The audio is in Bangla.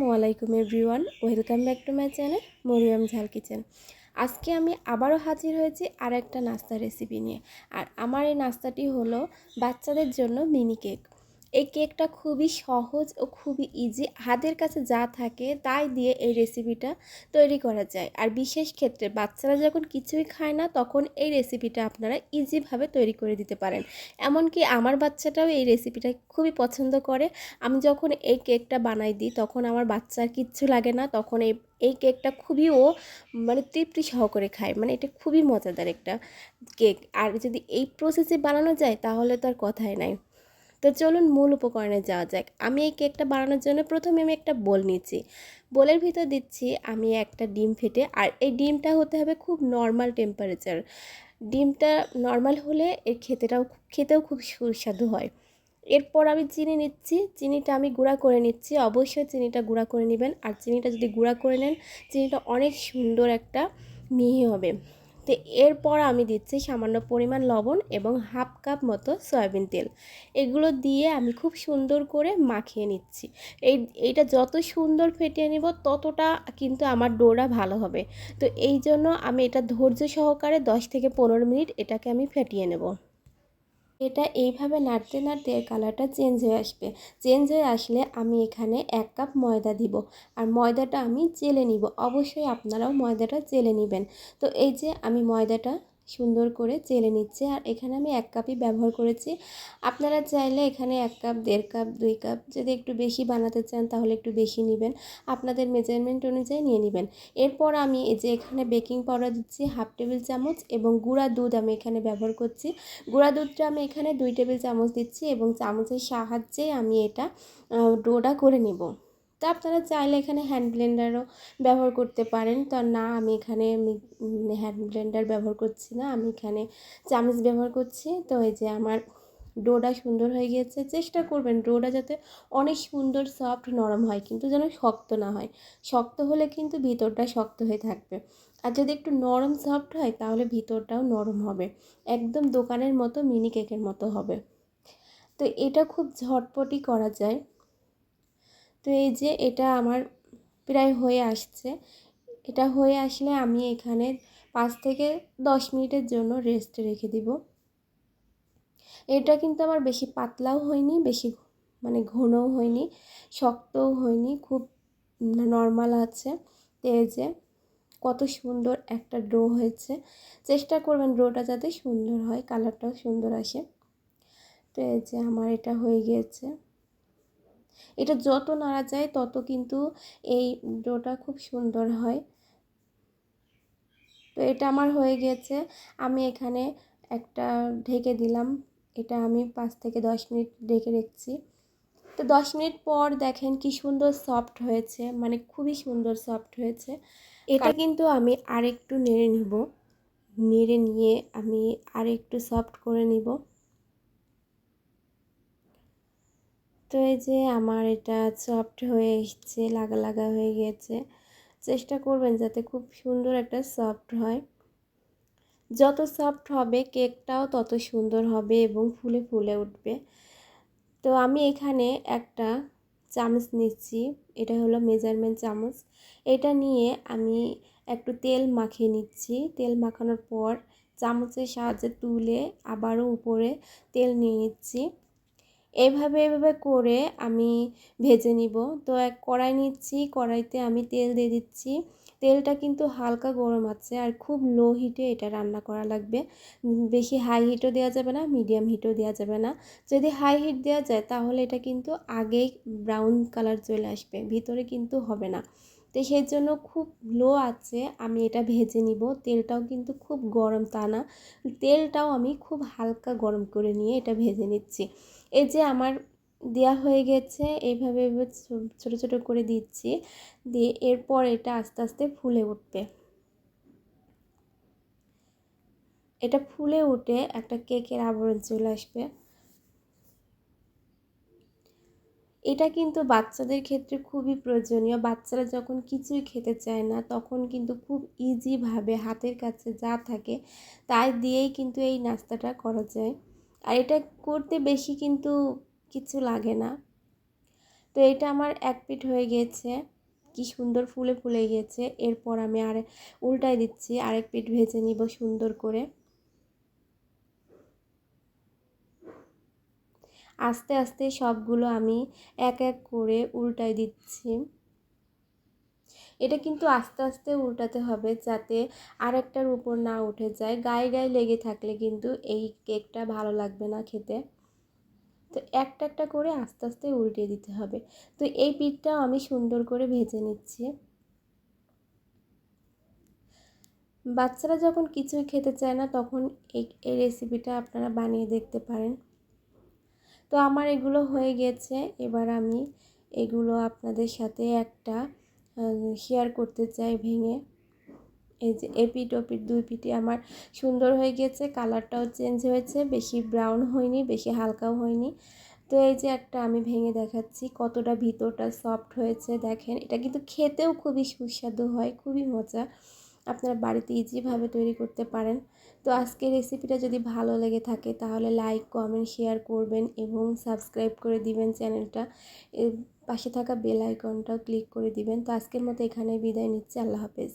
আসসালামু আলাইকুম everyone, welcome back to my channel Maryam Jhal kitchen. আজকে আমি আবারও হাজির হয়েছি আর একটা নাস্তা রেসিপি নিয়ে। আর আমার এই নাস্তাটি হলো বাচ্চাদের জন্য মিনি কেক। এই কেকটা খুবই সহজ ও খুবই ইজি, হাতের কাছে যা থাকে তাই দিয়ে এই রেসিপিটা তৈরি করা যায়। আর বিশেষ ক্ষেত্রে বাচ্চারা যখন কিছুই খায় না, তখন এই রেসিপিটা আপনারা ইজিভাবে তৈরি করে দিতে পারেন। এমনকি আমার বাচ্চাটাও এই রেসিপিটা খুবই পছন্দ করে। আমি যখন এই কেকটা বানাই দিই তখন আমার বাচ্চার কিচ্ছু লাগে না, তখন এই কেকটা খুবই ও তৃপ্তি সহকারে খায়। এটা খুবই মজাদার একটা কেক। আর যদি এই প্রসেসে বানানো যায় তাহলে তো আর কথাই নাই। তো চলুন মূল উপকরণে যাওয়া যাক। আমি এই কেকটা বানানোর জন্য প্রথমে আমি একটা বোল নিচ্ছি। বোলের ভিতর দিচ্ছি আমি একটা ডিম ফেটে। আর এই ডিমটা হতে হবে খুব নর্মাল টেম্পারেচার। ডিমটা নর্মাল হলে এর খেতেও খুব সুস্বাদু হয়। এরপর আমি চিনি নিচ্ছি। চিনিটা আমি গুঁড়া করে নিচ্ছি। অবশ্যই চিনিটা গুঁড়া করে নেবেন। আর চিনিটা যদি গুঁড়া করে নেন, চিনিটা অনেক সুন্দর একটা মিহি হবে। তো এরপর আমি দিচ্ছি সামান্য পরিমাণ লবণ এবং হাফ কাপ মতো সয়াবিন তেল। এগুলো দিয়ে আমি খুব সুন্দর করে মাখিয়ে নিচ্ছি। এইটা যত সুন্দর ফেটিয়ে নিব ততটা কিন্তু আমার ডোটা ভালো হবে। তো এই জন্য আমি এটা ধৈর্য সহকারে 10 থেকে 15 মিনিট এটাকে আমি ফেটিয়ে নেব। এটা এইভাবে নাড়তে নাড়তে এর কালারটা চেঞ্জ হয়ে আসবে। চেঞ্জ হয়ে আসলে আমি এখানে 1 কাপ ময়দা দিব। আর ময়দাটা আমি চেলে নিব। অবশ্যই আপনারাও ময়দাটা চেলে নেবেন। তো এই যে আমি ময়দাটা সুন্দর করে চেলে নিচ্ছি। আর এখানে আমি 1 কাপই ব্যবহার করেছি। আপনারা চাইলে এখানে 1 কাপ, 1.5 কাপ, 2 কাপ যদি একটু বেশি বানাতে চান তাহলে একটু বেশি নেবেন। আপনাদের মেজারমেন্ট অনুযায়ী নিয়ে নেবেন। এরপর আমি এই যে এখানে বেকিং পাউডার দিচ্ছি 1/2 টেবিল চামচ এবং গুঁড়া দুধ আমি এখানে ব্যবহার করছি। গুঁড়া দুধটা আমি এখানে 2 টেবিল চামচ দিচ্ছি এবং চামচের সাহায্যে আমি এটা ডোটা করে নেব। তো আপনারা চাইলে এখানে হ্যান্ড ব্লেন্ডারও ব্যবহার করতে পারেন। তো না, আমি এখানে হ্যান্ড ব্লেন্ডার ব্যবহার করছি না, আমি এখানে চামচ ব্যবহার করছি। তো এই যে আমার ডোটা সুন্দর হয়ে গিয়েছে। চেষ্টা করবেন ডোটা যাতে অনেক সুন্দর সফট নরম হয়, কিন্তু যেন শক্ত না হয়। শক্ত হলে কিন্তু ভিতরটা শক্ত হয়ে থাকবে। আর যদি একটু নরম সফট হয় তাহলে ভিতরটাও নরম হবে। একদম দোকানের মতো মিনি কেকের মতো হবে। তো এটা খুব ঝটপটই করা যায়। তো এই যে এটা আমার প্রায় হয়ে আসছে। এটা হয়ে আসলে আমি এখানে 5 থেকে 10 মিনিটের জন্য রেস্টে রেখে দিব। এটা কিন্তু আমার বেশি পাতলাও হয়নি, বেশি ঘনও হয়নি, শক্তও হয়নি, খুব নর্মাল আছে। তো এই যে কত সুন্দর একটা ডো হয়েছে। চেষ্টা করবেন ডোটা যাতে সুন্দর হয়, কালারটাও সুন্দর আসে। তো এই যে আমার এটা হয়ে গিয়েছে। এটা যত নাড়া যায় তত কিন্তু এই ডোটা খুব সুন্দর হয়। তো এটা আমার হয়ে গিয়েছে। আমি এখানে একটা ঢেকে দিলাম। এটা আমি 5 থেকে 10 মিনিট ঢেকে রেখেছি। তো 10 মিনিট পর দেখেন কি সুন্দর সফট হয়েছে, খুবই সুন্দর সফট হয়েছে। এটা কিন্তু আমি আরেকটু নেড়ে নিব। নেড়ে নিয়ে আমি আরেকটু সফট করে নিব। তো এই যে আমার এটা সফট হয়ে এসেছে, লাগা লাগা হয়ে গিয়েছে। চেষ্টা করবেন যাতে খুব সুন্দর একটা সফট হয়। যত সফট হবে কেকটাও তত সুন্দর হবে এবং ফুলে ফুলে উঠবে। তো আমি এখানে একটা চামচ নিচ্ছি, এটা হলো মেজারমেন্ট চামচ। এটা নিয়ে আমি একটু তেল মাখিয়ে নিচ্ছি। তেল মাখানোর পর চামচের সাহায্যে তুলে আবারও উপরে তেল নিয়ে নিচ্ছি। এভাবে করে আমি ভেজে নিব। তো এক কড়াই নিচ্ছি, কড়াইতে আমি তেল দিয়ে দিচ্ছি। তেলটা কিন্তু হালকা গরম আছে আর খুব লো হিটে এটা রান্না করা লাগবে। বেশি হাই হিটও দেওয়া যাবে না, মিডিয়াম হিটও দেওয়া যাবে না। যদি হাই হিট দেওয়া যায় তাহলে এটা কিন্তু আগেই ব্রাউন কালার চলে আসবে, ভিতরে কিন্তু হবে না। তো সেই জন্য খুব লো আছে আমি এটা ভেজে নিব। তেলটাও কিন্তু খুব গরম তা না, তেলটাও আমি খুব হালকা গরম করে নিয়ে এটা ভেজে নিচ্ছি। এই যে আমার দেয়া হয়ে গেছে, এইভাবে ছোট ছোট করে দিচ্ছি। দিয়ে এরপর এটা আস্তে আস্তে ফুলে উঠবে। এটা ফুলে উঠে একটা কেকের আবরণ চলে আসবে। এটা কিন্তু বাচ্চাদের ক্ষেত্রে খুবই প্রয়োজনীয়। বাচ্চারা যখন কিছুই খেতে চায় না তখন কিন্তু খুব ইজিভাবে হাতের কাছে যা থাকে তাই দিয়েই কিন্তু এই নাস্তাটা করা যায়। আর এটা করতে বেশি কিন্তু কিছু লাগে না। তো এটা আমার এক পিঠ হয়ে গিয়েছে, কি সুন্দর ফুলে ফুলে গিয়েছে। এরপর আমি উল্টাই দিচ্ছি, আরেক পিঠ ভেজে নিব সুন্দর করে। আস্তে আস্তে সবগুলো আমি এক এক করে উল্টাই দিচ্ছি। এটা কিন্তু আস্তে আস্তে উল্টাতে হবে যাতে আরেকটার উপর না উঠে যায়। গায়ে গায়ে লেগে থাকলে কিন্তু এই কেকটা ভালো লাগবে না খেতে। তো একটা একটা করে আস্তে আস্তে উল্টে দিতে হবে। তো এই পিঠটাও আমি সুন্দর করে ভেজে নিচ্ছি। বাচ্চারা যখন কিছুই খেতে চায় না তখন এই রেসিপিটা আপনারা বানিয়ে দেখতে পারেন। তো আমার এগুলো হয়ে গেছে। এবার আমি এগুলো আপনাদের সাথে একটা শেয়ার করতে চাই ভেঙে। এই যে এপিঠ ওপিঠ দুই পিঠই আমার সুন্দর হয়ে গেছে, কালারটাও চেঞ্জ হয়েছে, বেশি ব্রাউন হয়নি, বেশি হালকাও হয়নি। তো এই যে একটা আমি ভেঙে দেখাচ্ছি কতটা ভিতরটা সফট হয়েছে দেখেন। এটা কিন্তু খেতেও খুবই সুস্বাদু হয়, খুবই মজা। আপনারা বাড়িতে ইজিভাবে তৈরি করতে পারেন। তো আজকের রেসিপিটা যদি ভালো লেগে থাকে তাহলে লাইক কমেন্ট শেয়ার করবেন এবং সাবস্ক্রাইব করে দিবেন চ্যানেলটা। পাশে থাকা বেল আইকনটাও ক্লিক করে দিবেন। তো আজকের মতো এখানেই বিদায় নিচ্ছি। আল্লাহ হাফেজ।